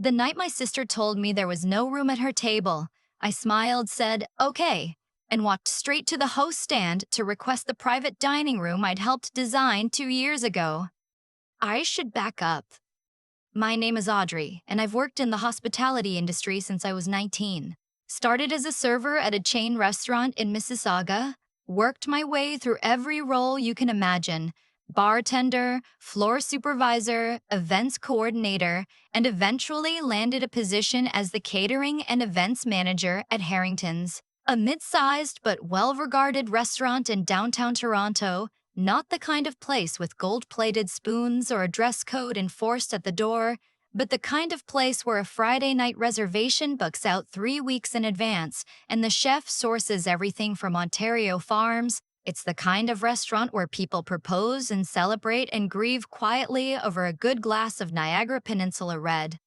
The night my sister told me there was no room at her table, I smiled, said, okay, and walked straight to the host stand to request the private dining room I'd helped design 2 years ago. I should back up. My name is Audrey, and I've worked in the hospitality industry since I was 19. Started as a server at a chain restaurant in Mississauga, worked my way through every role you can imagine: bartender, floor supervisor, events coordinator, and eventually landed a position as the catering and events manager at Harrington's, a mid-sized but well-regarded restaurant in downtown Toronto. Not the kind of place with gold-plated spoons or a dress code enforced at the door, but the kind of place where a Friday night reservation books out 3 weeks in advance and the chef sources everything from Ontario farms. It's the kind of restaurant where people propose and celebrate and grieve quietly over a good glass of Niagara Peninsula Red.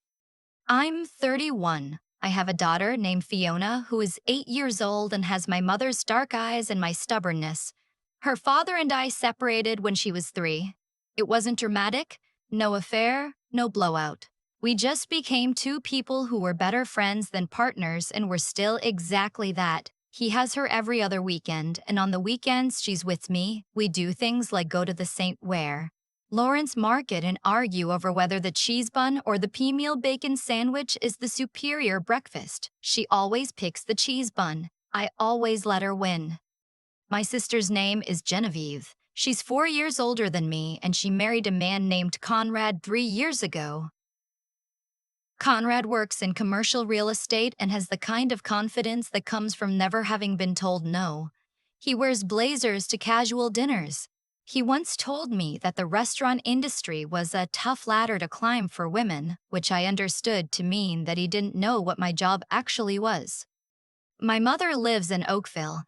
I'm 31. I have a daughter named Fiona who is 8 years old and has my mother's dark eyes and my stubbornness. Her father and I separated when she was 3. It wasn't dramatic, no affair, no blowout. We just became two people who were better friends than partners, and we're still exactly that. He has her every other weekend, and on the weekends she's with me. We do things like go to the St. Ware Lawrence Market and argue over whether the cheese bun or the pea meal bacon sandwich is the superior breakfast. She always picks the cheese bun. I always let her win. My sister's name is Genevieve. She's 4 years older than me, and she married a man named Conrad 3 years ago. Conrad works in commercial real estate and has the kind of confidence that comes from never having been told no. He wears blazers to casual dinners. He once told me that the restaurant industry was a tough ladder to climb for women, which I understood to mean that he didn't know what my job actually was. My mother lives in Oakville.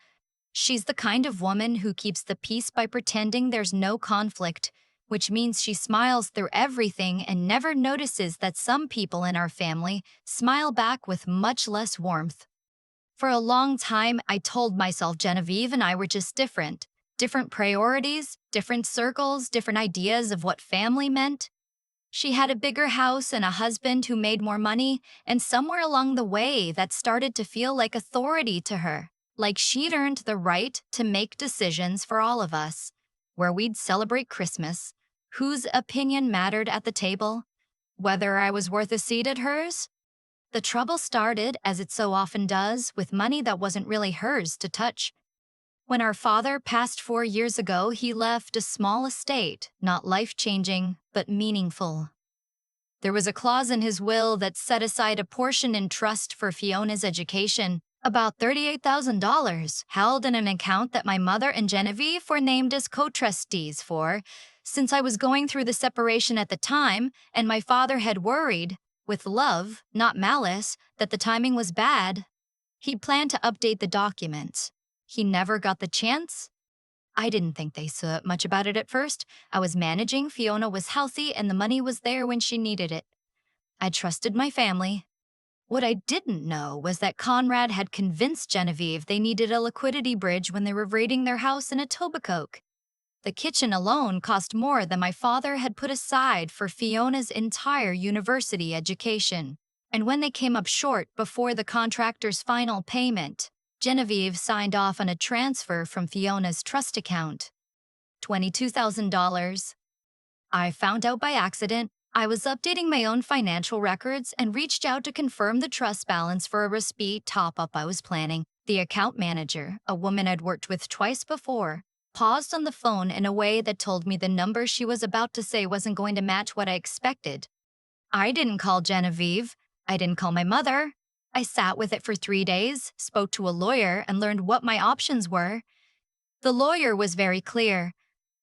She's the kind of woman who keeps the peace by pretending there's no conflict, which means she smiles through everything and never notices that some people in our family smile back with much less warmth. For a long time, I told myself Genevieve and I were just different. Different priorities, different circles, different ideas of what family meant. She had a bigger house and a husband who made more money, and somewhere along the way that started to feel like authority to her. Like she'd earned the right to make decisions for all of us, where we'd celebrate Christmas, whose opinion mattered at the table, whether I was worth a seat at hers. The trouble started, as it so often does, with money that wasn't really hers to touch. When our father passed 4 years ago, he left a small estate, not life-changing, but meaningful. There was a clause in his will that set aside a portion in trust for Fiona's education, about $38,000, held in an account that my mother and Genevieve were named as co-trustees for, since I was going through the separation at the time, and my father had worried, with love, not malice, that the timing was bad. He'd planned to update the documents. He never got the chance. I didn't think they thought much about it at first. I was managing, Fiona was healthy, and the money was there when she needed it. I trusted my family. What I didn't know was that Conrad had convinced Genevieve they needed a liquidity bridge when they were raiding their house in Etobicoke. The kitchen alone cost more than my father had put aside for Fiona's entire university education. And when they came up short before the contractor's final payment, Genevieve signed off on a transfer from Fiona's trust account. $22,000. I found out by accident. I was updating my own financial records and reached out to confirm the trust balance for a respite top-up I was planning. The account manager, a woman I'd worked with twice before, paused on the phone in a way that told me the number she was about to say wasn't going to match what I expected. I didn't call Genevieve. I didn't call my mother. I sat with it for 3 days, spoke to a lawyer, and learned what my options were. The lawyer was very clear.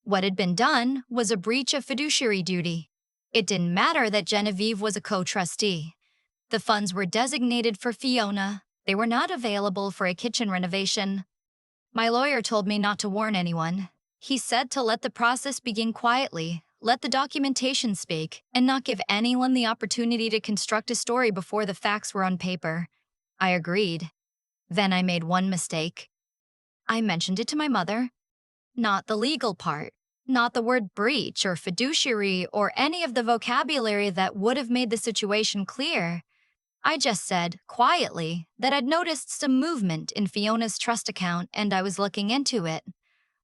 What had been done was a breach of fiduciary duty. It didn't matter that Genevieve was a co-trustee. The funds were designated for Fiona. They were not available for a kitchen renovation. My lawyer told me not to warn anyone. He said to let the process begin quietly, let the documentation speak, and not give anyone the opportunity to construct a story before the facts were on paper. I agreed. Then I made one mistake. I mentioned it to my mother. Not the legal part, Not the word breach or fiduciary or any of the vocabulary that would have made the situation clear. I just said, quietly, that I'd noticed some movement in Fiona's trust account and I was looking into it.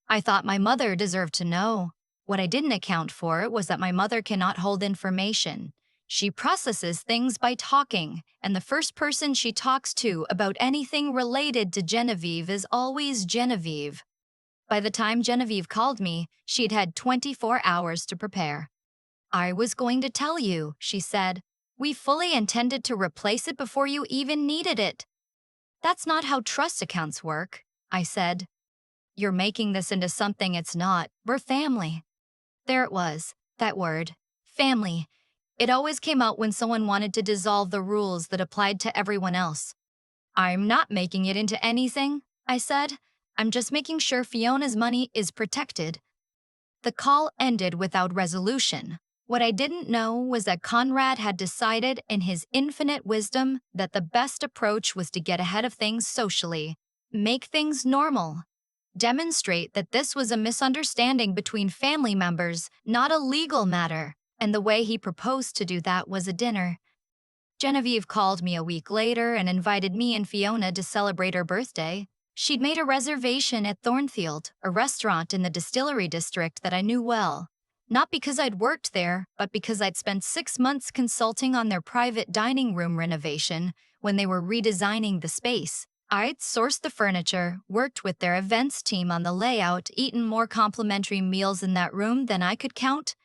I thought my mother deserved to know. What I didn't account for was that my mother cannot hold information. She processes things by talking, and the first person she talks to about anything related to Genevieve is always Genevieve. By the time Genevieve called me, she'd had 24 hours to prepare. I was going to tell you, she said. We fully intended to replace it before you even needed it. That's not how trust accounts work, I said. You're making this into something it's not. We're family. There it was, that word. Family. It always came out when someone wanted to dissolve the rules that applied to everyone else. I'm not making it into anything, I said. I'm just making sure Fiona's money is protected. The call ended without resolution. What I didn't know was that Conrad had decided in his infinite wisdom that the best approach was to get ahead of things socially, make things normal, demonstrate that this was a misunderstanding between family members, not a legal matter, and the way he proposed to do that was a dinner. Genevieve called me a week later and invited me and Fiona to celebrate her birthday. She'd made a reservation at Thornfield, a restaurant in the distillery district that I knew well. Not because I'd worked there, but because I'd spent 6 months consulting on their private dining room renovation when they were redesigning the space. I'd sourced the furniture, worked with their events team on the layout, eaten more complimentary meals in that room than I could count.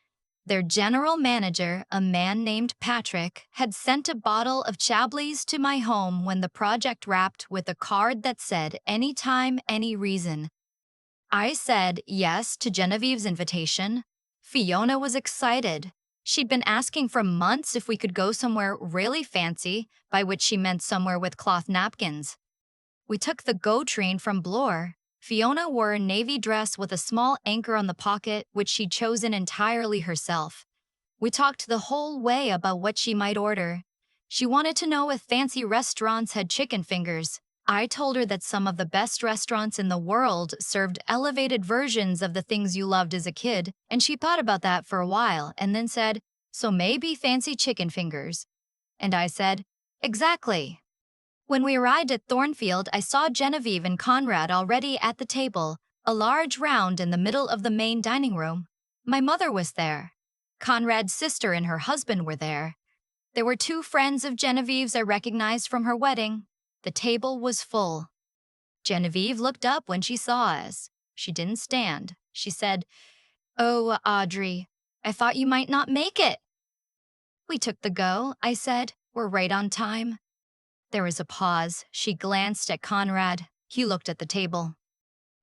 Their general manager, a man named Patrick, had sent a bottle of Chablis to my home when the project wrapped with a card that said, "Anytime, any reason." I said yes to Genevieve's invitation. Fiona was excited. She'd been asking for months if we could go somewhere really fancy, by which she meant somewhere with cloth napkins. We took the GO train from Bloor. Fiona wore a navy dress with a small anchor on the pocket, which she'd chosen entirely herself. We talked the whole way about what she might order. She wanted to know if fancy restaurants had chicken fingers. I told her that some of the best restaurants in the world served elevated versions of the things you loved as a kid, and she thought about that for a while and then said, "So maybe fancy chicken fingers." And I said, "Exactly." When we arrived at Thornfield, I saw Genevieve and Conrad already at the table, a large round in the middle of the main dining room. My mother was there. Conrad's sister and her husband were there. There were 2 friends of Genevieve's I recognized from her wedding. The table was full. Genevieve looked up when she saw us. She didn't stand. She said, "Oh, Audrey, I thought you might not make it." "We took the go," I said. "We're right on time." There was a pause. She glanced at Conrad. He looked at the table.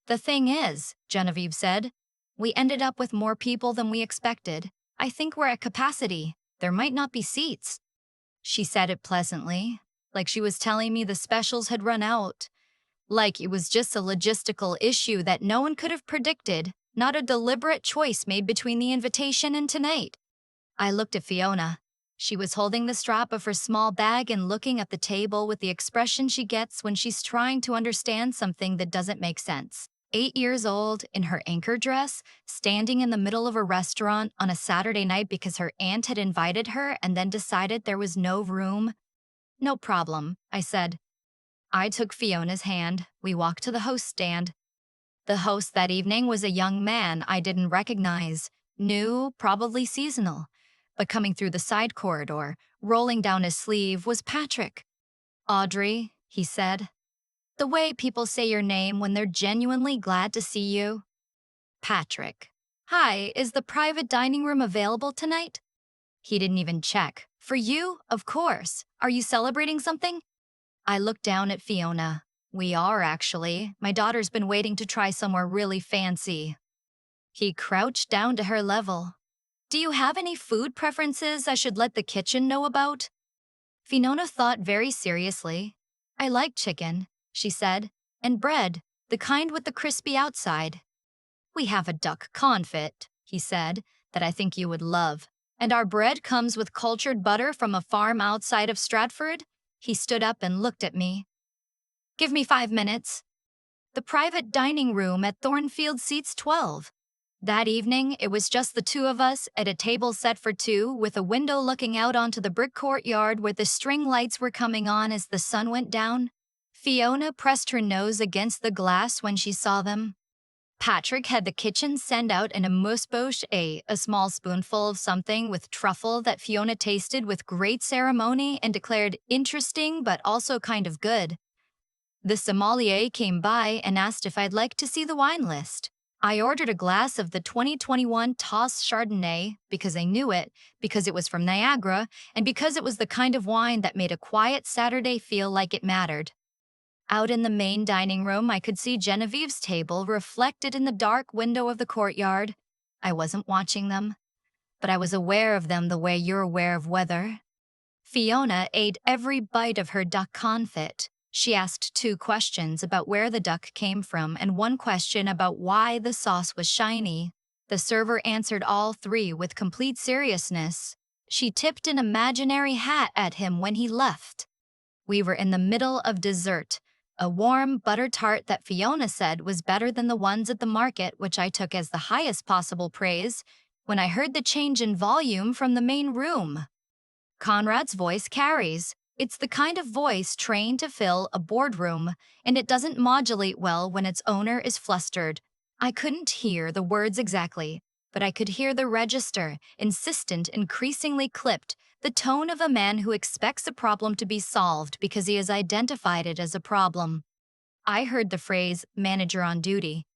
"The thing is," Genevieve said, "we ended up with more people than we expected. I think we're at capacity. There might not be seats." She said it pleasantly, like she was telling me the specials had run out. Like it was just a logistical issue that no one could have predicted, not a deliberate choice made between the invitation and tonight. I looked at Fiona. She was holding the strap of her small bag and looking at the table with the expression she gets when she's trying to understand something that doesn't make sense. 8 years old, in her anchor dress, standing in the middle of a restaurant on a Saturday night because her aunt had invited her and then decided there was no room. "No problem," I said. I took Fiona's hand. We walked to the host stand. The host that evening was a young man I didn't recognize, new, probably seasonal. But coming through the side corridor, rolling down his sleeve, was Patrick. "Audrey," he said. "The way people say your name when they're genuinely glad to see you." "Patrick. Hi, is the private dining room available tonight?" He didn't even check. "For you? Of course. Are you celebrating something?" I looked down at Fiona. "We are, actually. My daughter's been waiting to try somewhere really fancy." He crouched down to her level. "Do you have any food preferences I should let the kitchen know about?" Fiona thought very seriously. "I like chicken," she said, "and bread, the kind with the crispy outside." "We have a duck confit," he said, "that I think you would love. And our bread comes with cultured butter from a farm outside of Stratford." He stood up and looked at me. "Give me 5 minutes. The private dining room at Thornfield seats 12. That evening, it was just the two of us at a table set for two with a window looking out onto the brick courtyard where the string lights were coming on as the sun went down. Fiona pressed her nose against the glass when she saw them. Patrick had the kitchen send out an amuse-bouche, a small spoonful of something with truffle that Fiona tasted with great ceremony and declared interesting but also kind of good. The sommelier came by and asked if I'd like to see the wine list. I ordered a glass of the 2021 Toss Chardonnay because I knew it, because it was from Niagara, and because it was the kind of wine that made a quiet Saturday feel like it mattered. Out in the main dining room, I could see Genevieve's table reflected in the dark window of the courtyard. I wasn't watching them, but I was aware of them the way you're aware of weather. Fiona ate every bite of her duck confit. She asked 2 questions about where the duck came from and 1 question about why the sauce was shiny. The server answered all 3 with complete seriousness. She tipped an imaginary hat at him when he left. We were in the middle of dessert, a warm butter tart that Fiona said was better than the ones at the market, which I took as the highest possible praise, when I heard the change in volume from the main room. Conrad's voice carries. It's the kind of voice trained to fill a boardroom, and it doesn't modulate well when its owner is flustered. I couldn't hear the words exactly, but I could hear the register, insistent, increasingly clipped, the tone of a man who expects a problem to be solved because he has identified it as a problem. I heard the phrase, manager on duty.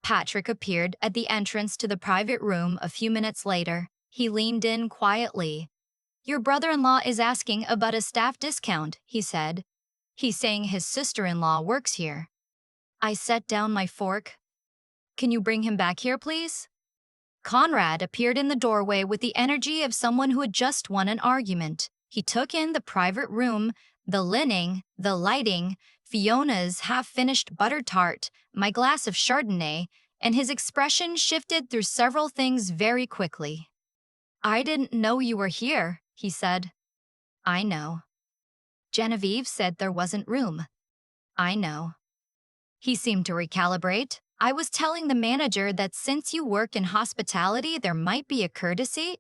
Patrick appeared at the entrance to the private room a few minutes later. He leaned in quietly. Your brother-in-law is asking about a staff discount, he said. He's saying his sister-in-law works here. I set down my fork. Can you bring him back here, please? Conrad appeared in the doorway with the energy of someone who had just won an argument. He took in the private room, the linen, the lighting, Fiona's half-finished butter tart, my glass of Chardonnay, and his expression shifted through several things very quickly. I didn't know you were here, he said. I know. Genevieve said there wasn't room. I know. He seemed to recalibrate. I was telling the manager that since you work in hospitality, there might be a courtesy.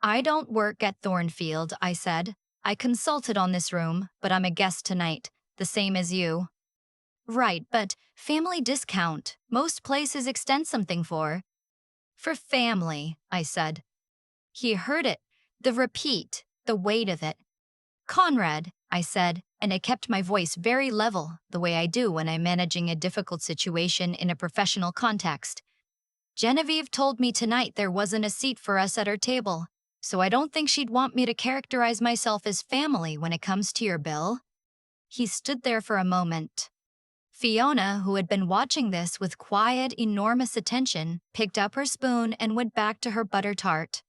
I don't work at Thornfield, I said. I consulted on this room, but I'm a guest tonight, the same as you. Right, but family discount. Most places extend something for. For family, I said. He heard it, the repeat, the weight of it. Conrad, I said, and I kept my voice very level, the way I do when I'm managing a difficult situation in a professional context. Genevieve told me tonight there wasn't a seat for us at our table, so I don't think she'd want me to characterize myself as family when it comes to your bill. He stood there for a moment. Fiona, who had been watching this with quiet, enormous attention, picked up her spoon and went back to her butter tart.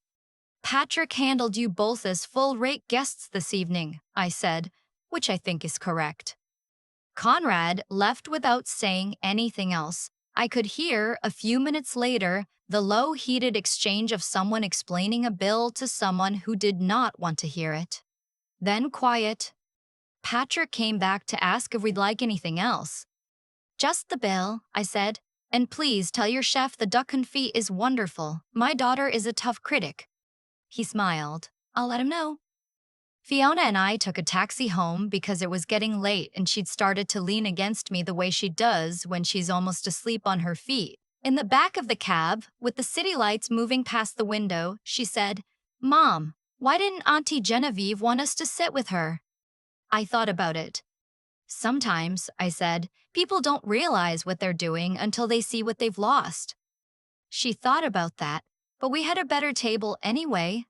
Patrick handled you both as full-rate guests this evening, I said, which I think is correct. Conrad left without saying anything else. I could hear, a few minutes later, the low-heated exchange of someone explaining a bill to someone who did not want to hear it. Then quiet. Patrick came back to ask if we'd like anything else. Just the bill, I said, and please tell your chef the duck confit is wonderful. My daughter is a tough critic. He smiled. I'll let him know. Fiona and I took a taxi home because it was getting late and she'd started to lean against me the way she does when she's almost asleep on her feet. In the back of the cab, with the city lights moving past the window, she said, Mom, why didn't Auntie Genevieve want us to sit with her? I thought about it. Sometimes, I said, people don't realize what they're doing until they see what they've lost. She thought about that. But we had a better table anyway.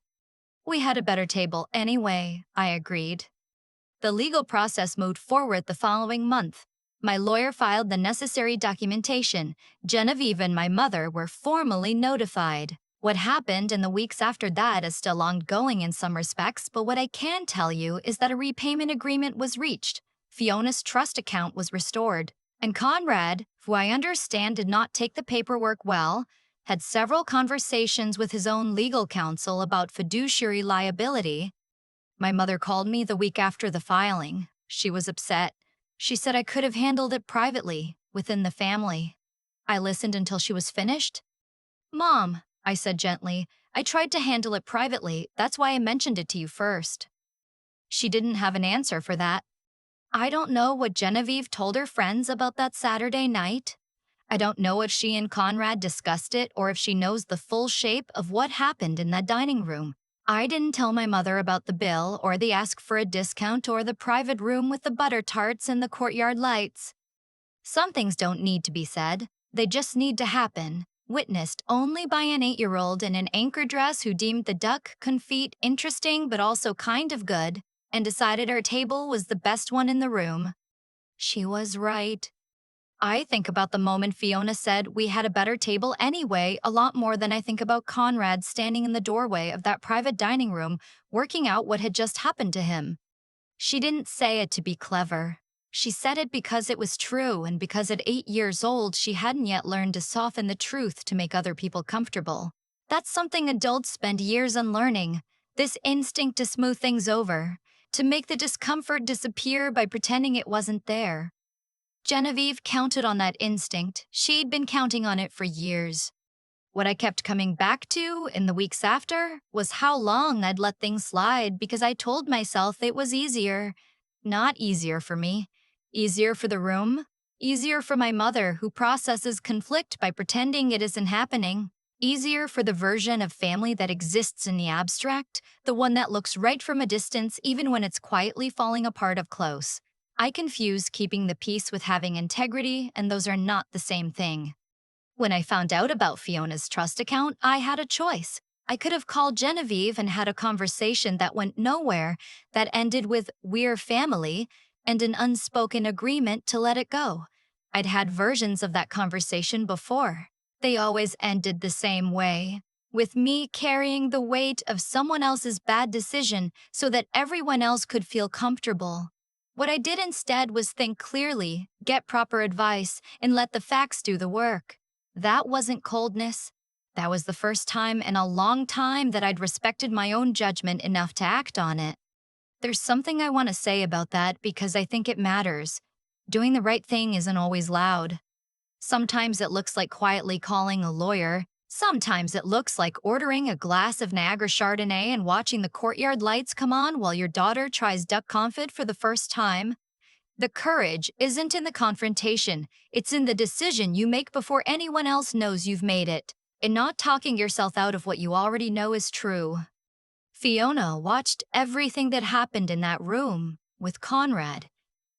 We had a better table anyway, I agreed. The legal process moved forward the following month. My lawyer filed the necessary documentation. Genevieve and my mother were formally notified. What happened in the weeks after that is still ongoing in some respects, but what I can tell you is that a repayment agreement was reached. Fiona's trust account was restored. And Conrad, who I understand did not take the paperwork well, had several conversations with his own legal counsel about fiduciary liability. My mother called me the week after the filing. She was upset. She said I could have handled it privately, within the family. I listened until she was finished. Mom, I said gently, I tried to handle it privately, that's why I mentioned it to you first. She didn't have an answer for that. I don't know what Genevieve told her friends about that Saturday night. I don't know if she and Conrad discussed it or if she knows the full shape of what happened in that dining room. I didn't tell my mother about the bill or the ask for a discount or the private room with the butter tarts and the courtyard lights. Some things don't need to be said, they just need to happen. Witnessed only by an 8-year-old in an anchor dress who deemed the duck confit interesting but also kind of good, and decided her table was the best one in the room. She was right. I think about the moment Fiona said we had a better table anyway a lot more than I think about Conrad standing in the doorway of that private dining room working out what had just happened to him. She didn't say it to be clever. She said it because it was true and because at 8 years old she hadn't yet learned to soften the truth to make other people comfortable. That's something adults spend years unlearning, this instinct to smooth things over, to make the discomfort disappear by pretending it wasn't there. Genevieve counted on that instinct. She'd been counting on it for years. What I kept coming back to in the weeks after was how long I'd let things slide because I told myself it was easier. Not easier for me. Easier for the room. Easier for my mother who processes conflict by pretending it isn't happening. Easier for the version of family that exists in the abstract, the one that looks right from a distance even when it's quietly falling apart up close. I confuse keeping the peace with having integrity, and those are not the same thing. When I found out about Fiona's trust account, I had a choice. I could have called Genevieve and had a conversation that went nowhere, that ended with "we're family" and an unspoken agreement to let it go. I'd had versions of that conversation before. They always ended the same way, with me carrying the weight of someone else's bad decision so that everyone else could feel comfortable. What I did instead was think clearly, get proper advice, and let the facts do the work. That wasn't coldness. That was the first time in a long time that I'd respected my own judgment enough to act on it. There's something I want to say about that because I think it matters. Doing the right thing isn't always loud. Sometimes it looks like quietly calling a lawyer. Sometimes it looks like ordering a glass of Niagara Chardonnay and watching the courtyard lights come on while your daughter tries duck confit for the first time. The courage isn't in the confrontation, it's in the decision you make before anyone else knows you've made it, in not talking yourself out of what you already know is true. Fiona watched everything that happened in that room with Conrad.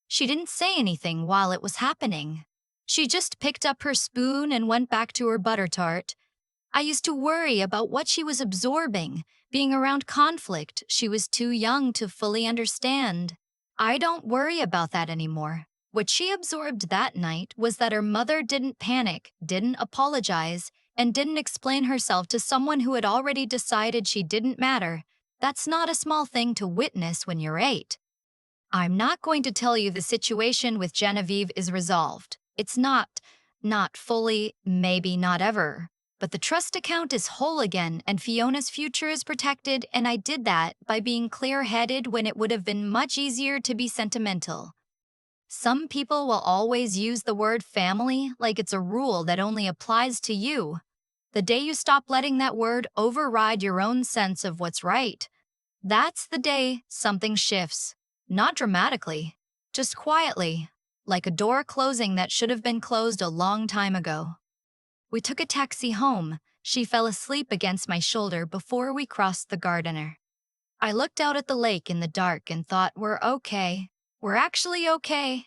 She didn't say anything while it was happening. She just picked up her spoon and went back to her butter tart. I used to worry about what she was absorbing, being around conflict she was too young to fully understand. I don't worry about that anymore. What she absorbed that night was that her mother didn't panic, didn't apologize, and didn't explain herself to someone who had already decided she didn't matter. That's not a small thing to witness when you're 8. I'm not going to tell you the situation with Genevieve is resolved. It's not fully, maybe not ever. But the trust account is whole again and Fiona's future is protected, and I did that by being clear-headed when it would have been much easier to be sentimental. Some people will always use the word family like it's a rule that only applies to you. The day you stop letting that word override your own sense of what's right, that's the day something shifts. Not dramatically, just quietly, like a door closing that should have been closed a long time ago. We took a taxi home. She fell asleep against my shoulder before we crossed the gardener. I looked out at the lake in the dark and thought, we're okay. We're actually okay.